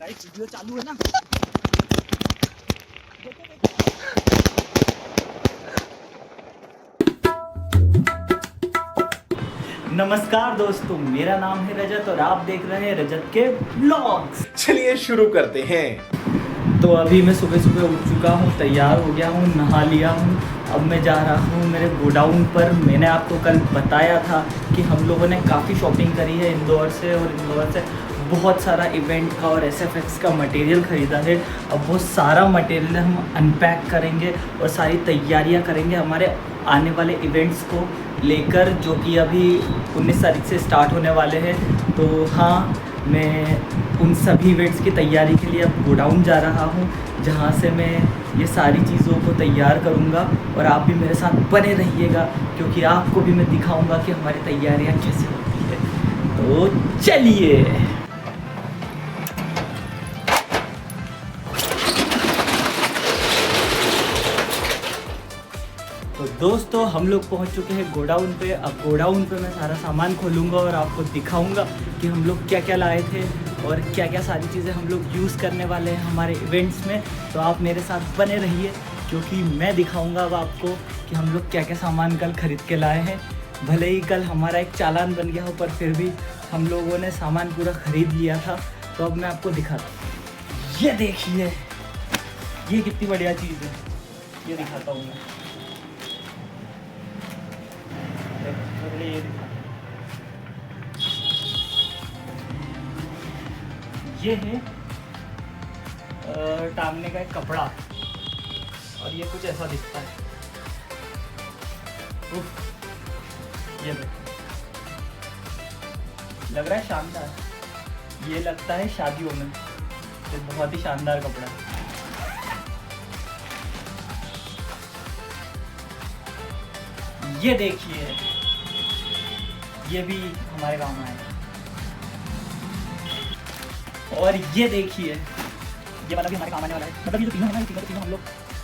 Guys video चालू है ना। नमस्कार दोस्तों, मेरा नाम है रजत और आप देख रहे हैं रजत के ब्लॉग्स। चलिए शुरू करते हैं। तो अभी मैं सुबह सुबह उठ चुका हूँ, तैयार हो गया हूँ, नहा लिया हूँ। अब मैं जा रहा हूँ मेरे गोडाउन पर। मैंने आपको कल बताया था कि हम लोगों ने काफ़ी शॉपिंग करी है इंदौर से, और इंदौर से बहुत सारा इवेंट का और SFX का मटेरियल ख़रीदा है। अब वो सारा मटेरियल हम अनपैक करेंगे और सारी तैयारियां करेंगे हमारे आने वाले इवेंट्स को लेकर, जो कि अभी 19 तारीख से स्टार्ट होने वाले हैं। तो हाँ, मैं उन सभी इवेंट्स की तैयारी के लिए अब गोडाउन जा रहा हूँ, जहाँ से मैं ये सारी चीज़ों को तैयार करूँगा। और आप भी मेरे साथ बने रहिएगा, क्योंकि आपको भी मैं दिखाऊँगा कि हमारी तैयारियाँ कैसे होती है। तो चलिए। तो दोस्तों, हम लोग पहुंच चुके हैं गोडाउन पे। अब गोडाउन पे मैं सारा सामान खोलूँगा और आपको दिखाऊंगा कि हम लोग क्या क्या लाए थे और क्या क्या सारी चीज़ें हम लोग यूज़ करने वाले हैं हमारे इवेंट्स में। तो आप मेरे साथ बने रहिए, क्योंकि मैं दिखाऊंगा अब आपको कि हम लोग क्या क्या सामान कल ख़रीद के लाए हैं। भले ही कल हमारा एक चालान बन गया हो, पर फिर भी हम लोगों ने सामान पूरा ख़रीद लिया था। तो अब मैं आपको दिखाता हूँ। ये देखिए, ये कितनी बढ़िया चीज़ है, ये दिखाता हूँ मैं। ये है टांगने का एक कपड़ा, और ये कुछ ऐसा दिखता है। ये लग रहा है शानदार। ये लगता है शादियों में, ये बहुत ही शानदार कपड़ा है। ये देखिए, ये भी हमारे काम आएगा। और ये देखिए, ये वाला भी हमारे काम आने वाला है। मतलब ये जो तीनों है ना, ये तीनों हम लोग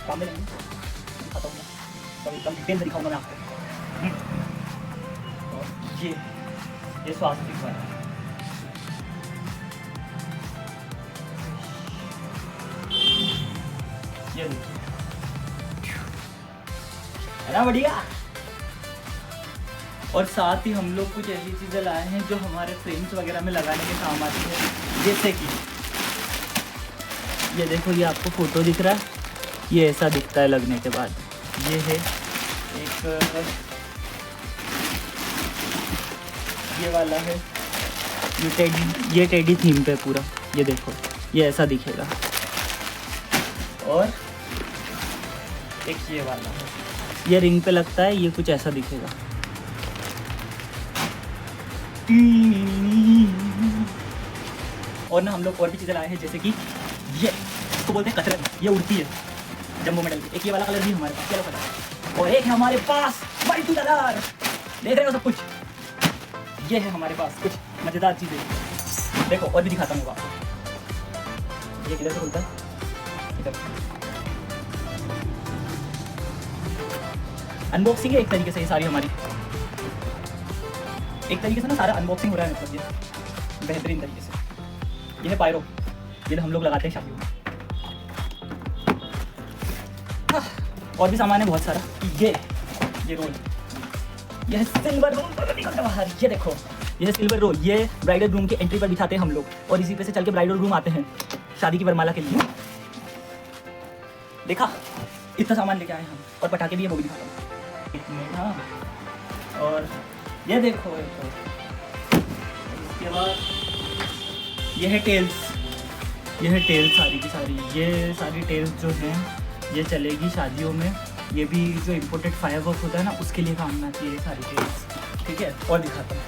काम में लेंगे। दिखाता हूँ मैं, तो एकदम डिटेल में दिखाऊंगा मैं आपको। और ये स्वास्थ्य वाला है। ये देखिए, है ना बढ़िया। और साथ ही हम लोग कुछ ऐसी चीज़ें लाए हैं जो हमारे फ्रेम्स वगैरह में लगाने के काम आती है। जैसे कि ये देखो, ये आपको फ़ोटो दिख रहा है, ये ऐसा दिखता है लगने के बाद। ये है एक, ये वाला है, ये टेडी थीम पे पूरा। ये देखो, ये ऐसा दिखेगा। और एक ये वाला है, ये रिंग पे लगता है, ये कुछ ऐसा दिखेगा। और ना हम लोग और भी चीज़ें लाए हैं, जैसे कि ये, इसको बोलते हैं कतरन, ये उड़ती है जम्बो मेडल। एक ये वाला कलर भी हमारे पास, चलो कलर। और एक है हमारे पास मल्टी कलर, देख रहे हो सब कुछ। ये है हमारे पास कुछ मज़ेदार चीज़ें। देखो, और भी दिखाता हूँ आपको। ये किधर से खुलता है, इधर। अनबॉक्सिंग है एक तरीके से, ये सारी हमारी एक तरीके से ना सारा अनबॉक्सिंग हो रहा है, मतलब ये बेहतरीन तरीके से। ये है पायरो, ये हम लोग लगाते हैं शादियों में। और भी सामान है बहुत सारा। ये रोल, ये है सिल्वर रोल। ये देखो, ये है सिल्वर रोल। ये ब्राइडल रूम के एंट्री पर बिछाते हैं हम लोग, और इसी पे से चल के ब्राइडल रूम आते हैं शादी की वरमाला के लिए। देखा, इतना सामान लेके आए हम। और पटाखे भी है, वो भी दिखाता हूँ। हाँ, और ये देखो, इसके बाद ये है टेल्स। ये है टेल्स सारी की सारी। ये सारी टेल्स जो हैं, ये चलेगी शादियों में। ये भी जो इम्पोर्टेड फायरवर्क होता है ना, उसके लिए काम में आती है ये सारी टेल्स। ठीक है, और दिखाता हूँ।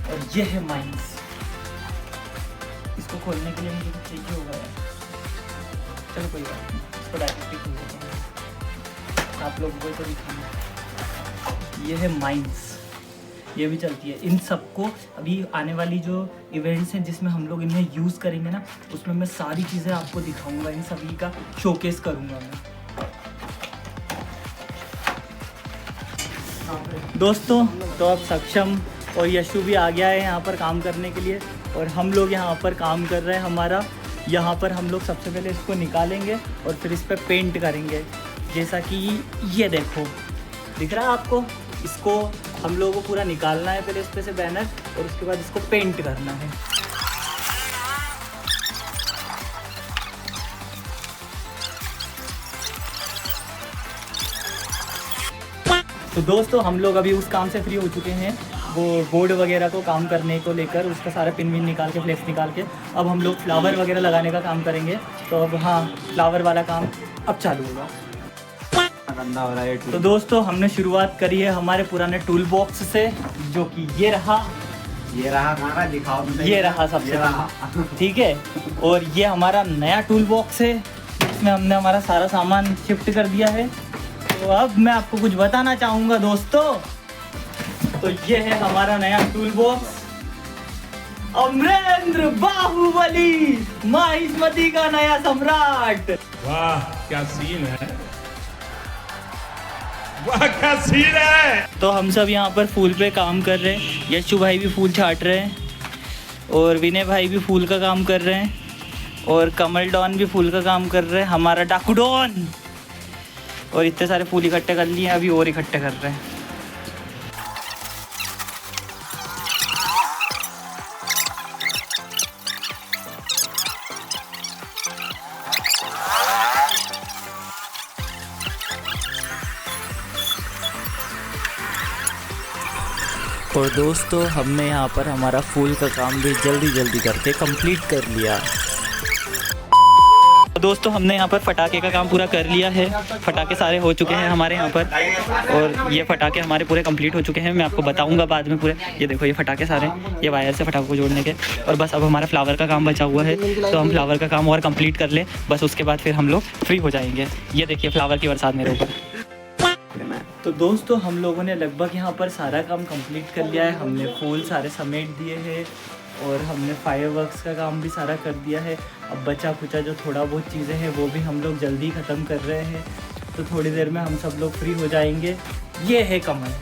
और ये है माइंस। इसको खोलने के लिए मुझे कुछ चाहिए होगा यार। चलो कोई बात नहीं, इसको डायरेक्ट खोल देता हूँ, आप लोगों को तो दिखाना। ये है माइंस, ये भी चलती है। इन सबको अभी आने वाली जो इवेंट्स हैं जिसमें हम लोग इन्हें यूज़ करेंगे ना, उसमें मैं सारी चीज़ें आपको दिखाऊंगा, इन सभी का शोकेस करूंगा मैं। दोस्तों तो अब सक्षम और यशु भी आ गया है यहाँ पर काम करने के लिए और हम लोग यहाँ पर काम कर रहे हैं। हमारा यहाँ पर हम लोग सबसे पहले इसको निकालेंगे और फिर इस पर पेंट करेंगे। जैसा कि ये देखो दिख रहा है आपको, इसको हम लोगों को पूरा निकालना है पहले इस पे से बैनर और उसके बाद इसको पेंट करना है। तो दोस्तों हम लोग अभी उस काम से फ्री हो चुके हैं, वो बोर्ड वगैरह को काम करने को लेकर उसका सारा पिन विन निकाल के फ्लेक्स निकाल के अब हम लोग फ्लावर वगैरह लगाने का काम करेंगे। तो अब हाँ, फ्लावर वाला काम अब चालू होगा। गंदा हो रहा है। तो दोस्तों हमने शुरुआत करी है हमारे पुराने टूल बॉक्स से, जो कि ये रहा खाना दिखाओ तो सही। ये रहा सबसे पहले, ठीक है। और ये हमारा नया टूल बॉक्स है, इसमें हमने हमारा सारा सामान शिफ्ट कर दिया है। तो अब मैं आपको कुछ बताना चाहूँगा दोस्तों, तो ये है हमारा नया टूल बॉक्स, अमरेंद्र बाहुबली माहिष्मती का नया सम्राट। वाह क्या सीन है, वाह क्या सीन है। तो हम सब यहाँ पर फूल पे काम कर रहे हैं। यशु भाई भी फूल छाट रहे हैं और विनय भाई भी फूल का काम कर रहे हैं और कमल डॉन भी फूल का काम कर रहे हैं, हमारा डाकू डॉन। और इतने सारे फूल इकट्ठे कर लिए, अभी और इकट्ठे कर रहे हैं। और दोस्तों हमने यहाँ पर हमारा फूल का काम भी जल्दी करके कंप्लीट कर लिया। दोस्तों हमने यहाँ पर पटाखे का काम पूरा कर लिया है, पटाखे सारे हो चुके हैं हमारे यहाँ पर और ये पटाखे हमारे पूरे कंप्लीट हो चुके हैं। मैं आपको बताऊंगा बाद में पूरे। ये देखो ये पटाखे सारे, ये वायर से पटाखों को जोड़ने के। और बस अब हमारा फ्लावर का काम बचा हुआ है, तो हम फ्लावर का काम और कंप्लीट कर लें बस, उसके बाद फिर हम लोग फ्री हो जाएंगे। ये देखिए फ्लावर की बरसात मेरे ऊपर। तो दोस्तों हम लोगों ने लगभग यहाँ पर सारा काम कंप्लीट कर लिया है। हमने फूल सारे समेट दिए हैं और हमने फायरवर्क्स का काम भी सारा कर दिया है। अब बचा खुचा जो थोड़ा बहुत चीज़ें हैं वो भी हम लोग जल्दी ख़त्म कर रहे हैं, तो थोड़ी देर में हम सब लोग फ्री हो जाएंगे। ये है कमल,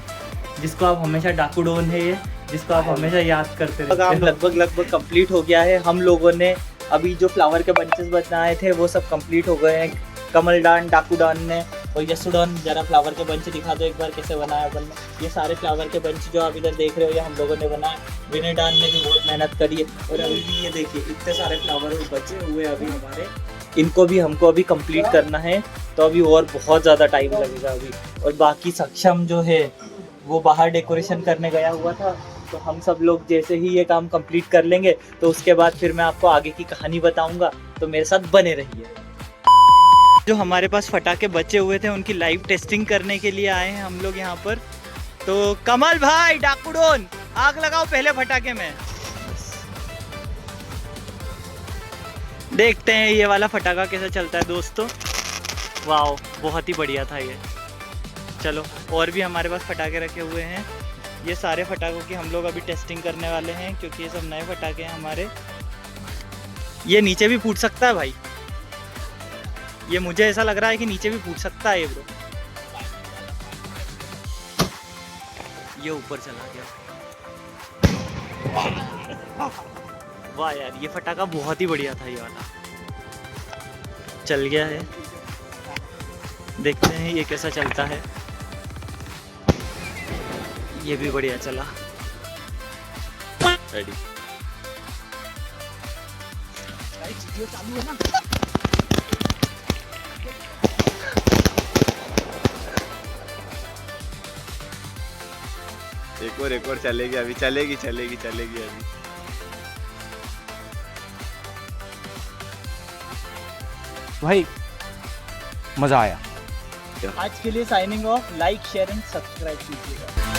जिसको आप हमेशा डाकू डॉन है, ये जिसको आप हमेशा याद करते रहते हैं। काम लगभग कंप्लीट हो गया है। हम लोगों ने अभी जो फ्लावर के बंचेस बनाए थे वो सब कंप्लीट हो गए हैं। कमल डॉन, डाकू डॉन ने और यशु डॉन। जरा फ्लावर के बंच दिखा दो एक बार कैसे बनाया अपन ने। ये सारे फ्लावर के बंच जो आप इधर देख रहे हो ये हम लोगों ने बनाया। विनय डॉन ने भी बहुत मेहनत करी है और अभी भी ये देखिए इतने सारे फ्लावर बचे हुए अभी हमारे, इनको भी हमको अभी कंप्लीट करना है। तो अभी और बहुत ज़्यादा टाइम लगेगा अभी। और बाकी सक्षम जो है वो बाहर डेकोरेशन करने गया हुआ था, तो हम सब लोग जैसे ही ये काम कंप्लीट कर लेंगे तो उसके बाद फिर मैं आपको आगे की कहानी बताऊँगा, तो मेरे साथ बने रहिए। जो हमारे पास फटाके बचे हुए थे उनकी लाइव टेस्टिंग करने के लिए आए हैं हम लोग यहाँ पर। तो कमल भाई, डाकू डॉन, आग लगाओ पहले फटाके में। देखते हैं ये वाला फटाका कैसा चलता है दोस्तों। वाह बहुत ही बढ़िया था ये। चलो और भी हमारे पास फटाके रखे हुए हैं। ये सारे फटाकों की हम लोग अभी टेस्टिंग करने वाले हैं क्योंकि ये सब नए फटाके हैं हमारे। ये नीचे भी फूट सकता है भाई, ये मुझे ऐसा लग रहा है कि नीचे भी फूट सकता है ये ब्रो। ये ऊपर चला गया। वाह यार ये फटाका बहुत ही बढ़िया था, ये वाला चल गया है। देखते हैं ये कैसा चलता है। ये भी बढ़िया चला। रेडी चालू है ना। एक और चलेगी अभी, चलेगी अभी। भाई मजा आया। आज के लिए signing off. Like share and subscribe कीजिएगा।